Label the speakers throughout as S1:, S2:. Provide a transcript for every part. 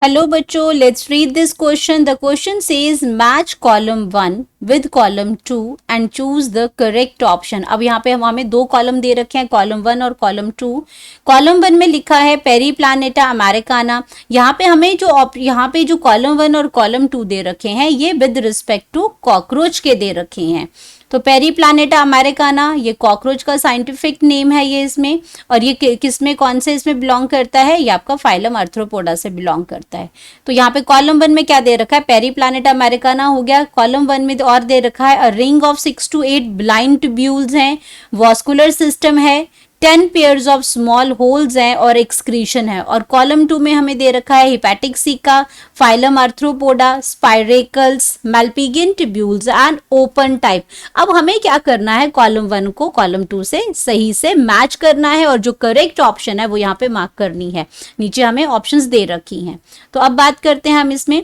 S1: Hello बच्चों, let's read this question. The question says match column 1 with column 2 and choose the correct option. अब यहाँ पे हमें दो कॉलम दे रखे हैं, कॉलम 1 और कॉलम 2. कॉलम 1 में लिखा है पेरीप्लानेटा अमेरिकाना. यहाँ पे जो कॉलम 1 और कॉलम 2 दे रखे हैं ये विद रिस्पेक्ट टू कॉकरोच के दे रखे हैं. तो पेरीप्लानेटा अमेरिकाना ये कॉकरोच का साइंटिफिक नेम है ये इसमें, और ये किस में कौन से इसमें बिलोंग करता है, ये आपका फाइलम आर्थ्रोपोडा से बिलोंग करता है. तो यहाँ पे कॉलम 1 में क्या दे रखा है, पेरीप्लानेटा अमेरिकाना हो गया. कॉलम 1 में और दे रखा है a ring of 6 to 8 blind tubules हैं, वॉस्कुलर सिस्टम है, 10 पेयर्स ऑफ स्मॉल होल्स हैं और एक्सक्रीशन है. और कॉलम 2 में हमें दे रखा है hepatic caeca, phylum Arthropoda, spiracles, Malpighian tubules and open type. अब हमें क्या करना है, कॉलम 1 को कॉलम 2 से सही से मैच करना है और जो करेक्ट ऑप्शन है वो यहाँ पे मार्क करनी है. नीचे हमें ऑप्शंस दे रखी हैं. तो अब बात करते हैं हम इसमें.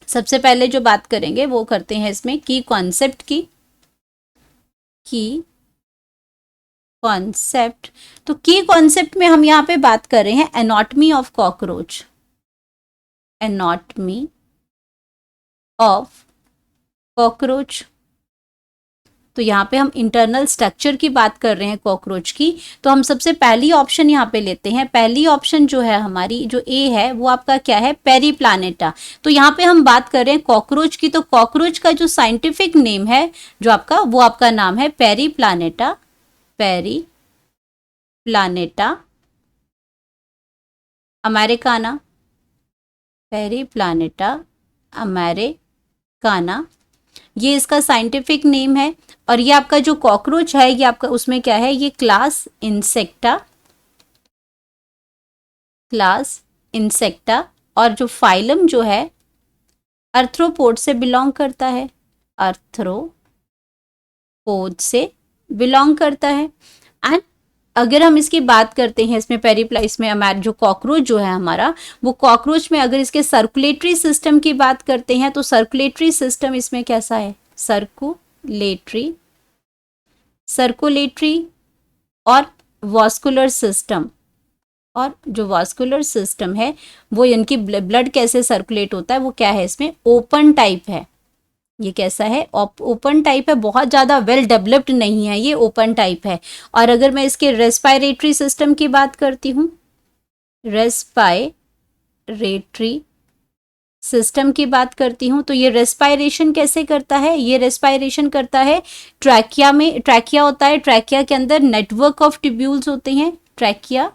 S1: सबसे पहले जो बात करेंगे वो करते हैं इसमें की कॉन्सेप्ट की. कॉन्सेप्ट, तो की कॉन्सेप्ट में हम यहाँ पे बात कर रहे हैं anatomy of cockroach. Anatomy of cockroach. तो यहाँ पे हम इंटरनल स्ट्रक्चर की बात कर रहे हैं कॉकरोच की. तो हम सबसे पहली ऑप्शन यहाँ पे लेते हैं. पहली ऑप्शन जो है हमारी, जो ए है, वो आपका क्या है, पेरीप्लानेटा. तो यहाँ पे हम बात कर रहे हैं कॉकरोच की. तो कॉकरोच का जो साइंटिफिक नेम है जो आपका, वो आपका नाम है पेरीप्लानेटा. पेरीप्लानेटा अमेरिकाना. पेरीप्लानेटा अमेरिकाना ये इसका साइंटिफिक नेम है. और ये आपका जो कॉकरोच है ये आपका उसमें क्या है, ये क्लास इंसेक्टा. और जो फाइलम जो है आर्थ्रोपोड से बिलोंग करता है. आर्थ्रोपोड से बिलोंग करता है. एंड अगर हम इसकी बात करते हैं इसमें इसमें जो कॉकरोच जो है हमारा, वो कॉकरोच में अगर इसके सर्कुलेटरी सिस्टम की बात करते हैं तो सर्कुलेटरी सिस्टम इसमें कैसा है, सर्कुलेटरी और वॉस्कुलर सिस्टम. और जो वॉस्कुलर सिस्टम है वो इनकी ब्लड कैसे सर्कुलेट होता है, वो क्या है इसमें, ओपन टाइप है. ये कैसा है, ओपन टाइप है. बहुत ज़्यादा वेल डेवलप्ड नहीं है, ये ओपन टाइप है. और अगर मैं इसके रेस्पायरेटरी सिस्टम की बात करती हूँ, रेस्पायरेटरी सिस्टम की बात करती हूँ, तो ये रेस्पायरेशन कैसे करता है, ये रेस्पायरेशन करता है ट्रैकिया में. ट्रैकिया होता है, ट्रैकिया के अंदर नेटवर्क ऑफ ट्यूब्यूल्स होते हैं. ट्रैकिया,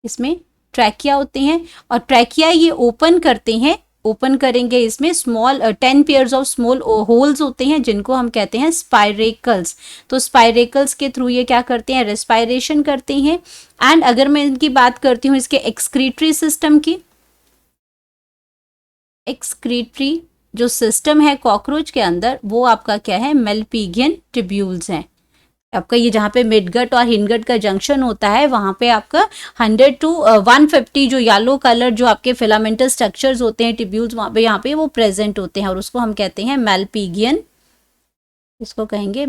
S1: इसमें ट्रैकिया होते हैं और ट्रैकिया ये ओपन करते हैं. ओपन करेंगे इसमें 10 पेयर्स ऑफ स्मॉल होल्स होते हैं जिनको हम कहते हैं स्पाइरेकल्स. तो स्पाइरेकल्स के थ्रू ये क्या करते हैं, रेस्पायरेशन करते हैं. एंड अगर मैं इनकी बात करती हूँ इसके एक्सक्रीटरी सिस्टम की, एक्सक्रीटरी जो सिस्टम है कॉकरोच के अंदर, वो आपका क्या है, मेल्पिगियन ट्यूब्यूल्स हैं. आपका ये जहाँ पे मिडगट और हिंडगट का जंक्शन होता है वहाँ पे आपका 100 to 150 जो येलो कलर जो आपके फिलामेंटल स्ट्रक्चर्स होते हैं ट्यूब्यूल्स, वहाँ पे यहाँ पे वो प्रेजेंट होते हैं और उसको हम कहते हैं मेल्पिगियन. इसको कहेंगे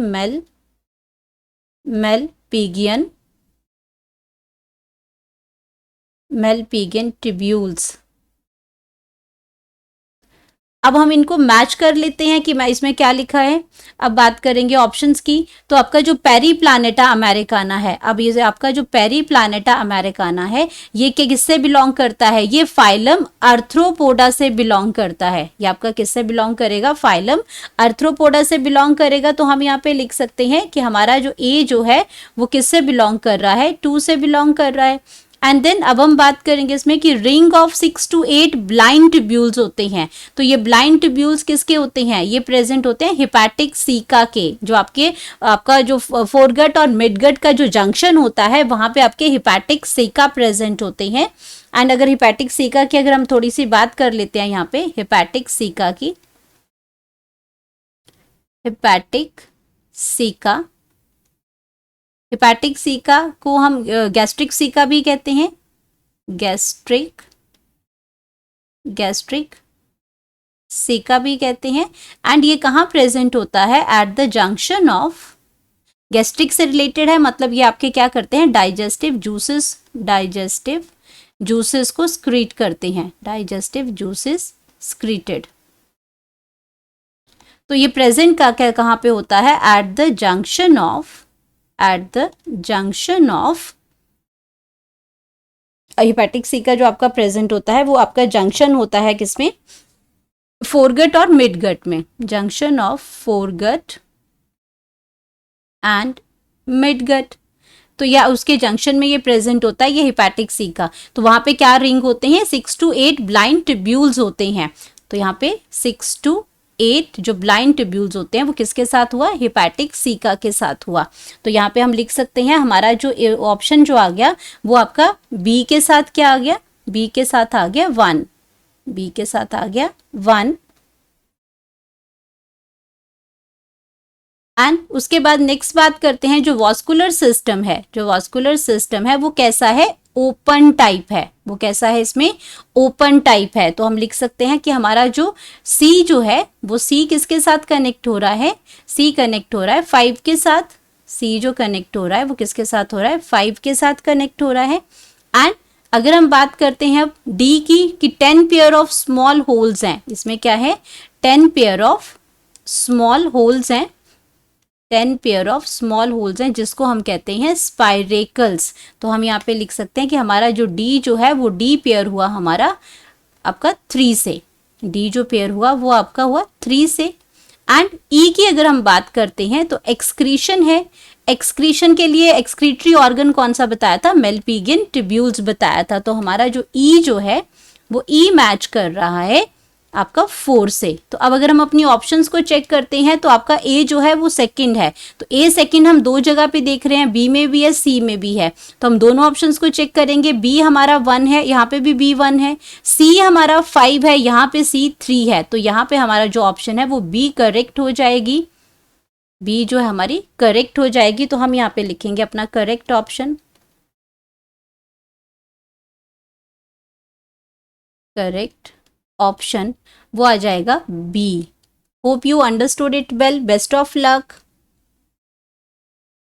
S1: मेल्पिगियन ट्यूब्यूल्स. अब हम इनको मैच कर लेते हैं कि मैं इसमें क्या लिखा है. अब बात करेंगे ऑप्शंस की. तो आपका जो पेरीप्लानेटा अमेरिकाना है, अब ये आपका जो पेरीप्लानेटा अमेरिकाना है ये किससे बिलोंग करता है, ये फाइलम आर्थ्रोपोडा से बिलोंग करता है. ये आपका किससे बिलोंग करेगा, फाइलम आर्थ्रोपोडा से बिलोंग करेगा. तो हम यहाँ पे लिख सकते हैं कि हमारा जो ए जो है वो किससे बिलोंग कर रहा है, 2 से बिलोंग कर रहा है. एंड देन अब हम बात करेंगे इसमें कि ring of 6 to 8 blind tubules होते हैं. तो ये ब्लाइंड ट्यूब्यूल्स किसके होते हैं, ये प्रेजेंट होते हैं हिपैटिक सीका के. जो आपका जो फोरगट और मिडगट का जो जंक्शन होता है वहां पे आपके हिपैटिक सीका प्रेजेंट होते हैं. एंड अगर हिपैटिक सीका की अगर हम थोड़ी सी बात कर लेते हैं यहाँ पे हिपैटिक सीका की, हिपैटिक सीका को हम गैस्ट्रिक सीका भी कहते हैं. गैस्ट्रिक सीका भी कहते हैं. एंड ये कहाँ प्रेजेंट होता है, at the junction of, gastric से रिलेटेड है, मतलब ये आपके क्या करते हैं, डाइजेस्टिव जूसेस को स्क्रीट करते हैं, डाइजेस्टिव जूसेस स्क्रीटेड। तो ये प्रेजेंट का क्या कहाँ पे होता है, at the junction of hepatic caeca का जो आपका प्रेजेंट होता है वो आपका जंक्शन होता है किसमें, फोरगट और मिडगट में, junction of foregut and midgut. तो या उसके जंक्शन में ये प्रेजेंट होता है ये हेपेटिक सी का। तो वहां पे क्या रिंग होते हैं, 6 to 8 ब्लाइंड ट्यूब्यूल्स होते हैं। तो यहाँ पे 6 to 8 जो ब्लाइंड ट्यूब्यूल्स होते हैं वो किसके साथ हुआ, हेपेटिक सीका के साथ हुआ। तो यहाँ पे हम लिख सकते हैं हमारा जो ऑप्शन जो आ गया वो आपका बी के साथ क्या आ गया, बी के साथ आ गया 1, बी के साथ आ गया 1। एंड उसके बाद नेक्स्ट बात करते हैं जो वॉस्कुलर सिस्टम है, जो वॉस्कुलर सिस्टम है वो कैसा है, ओपन टाइप है। वो कैसा है, इसमें ओपन टाइप है। तो हम लिख सकते हैं कि हमारा जो सी जो है वो सी किसके साथ कनेक्ट हो रहा है, सी कनेक्ट हो रहा है 5 के साथ। सी जो कनेक्ट हो रहा है वो किसके साथ हो रहा है, 5 के साथ कनेक्ट हो रहा है। एंड अगर हम बात करते हैं अब डी की कि 10 पेयर ऑफ स्मॉल होल्स हैं, इसमें क्या है 10 पेयर ऑफ स्मॉल होल्स हैं, 10 पेयर ऑफ स्मॉल होल्स हैं जिसको हम कहते हैं स्पाइरेकल्स। तो हम यहाँ पे लिख सकते हैं कि हमारा जो डी जो है वो डी पेयर हुआ हमारा आपका 3 से, डी जो पेयर हुआ वो आपका हुआ 3 से। एंड ई की अगर हम बात करते हैं तो एक्सक्रीशन है, एक्सक्रीशन के लिए एक्सक्रीटरी ऑर्गन कौन सा बताया था, मेल्पिगियन ट्यूब्यूल्स बताया था। तो हमारा जो ई जो है वो ई मैच कर रहा है आपका 4 से। तो अब अगर हम अपनी ऑप्शंस को चेक करते हैं तो आपका ए जो है वो सेकंड है। तो ए सेकंड हम दो जगह पे देख रहे हैं, बी में भी है सी में भी है। तो हम दोनों ऑप्शंस को चेक करेंगे, बी हमारा 1 है, यहाँ पे भी बी 1 है, सी हमारा 5 है, यहाँ पे सी 3 है। तो यहाँ पे हमारा जो ऑप्शन है वो बी करेक्ट हो जाएगी, बी जो है हमारी करेक्ट हो जाएगी। तो हम यहाँ पे लिखेंगे अपना करेक्ट ऑप्शन, करेक्ट ऑप्शन वो आ जाएगा B. Hope you understood it well, best of luck.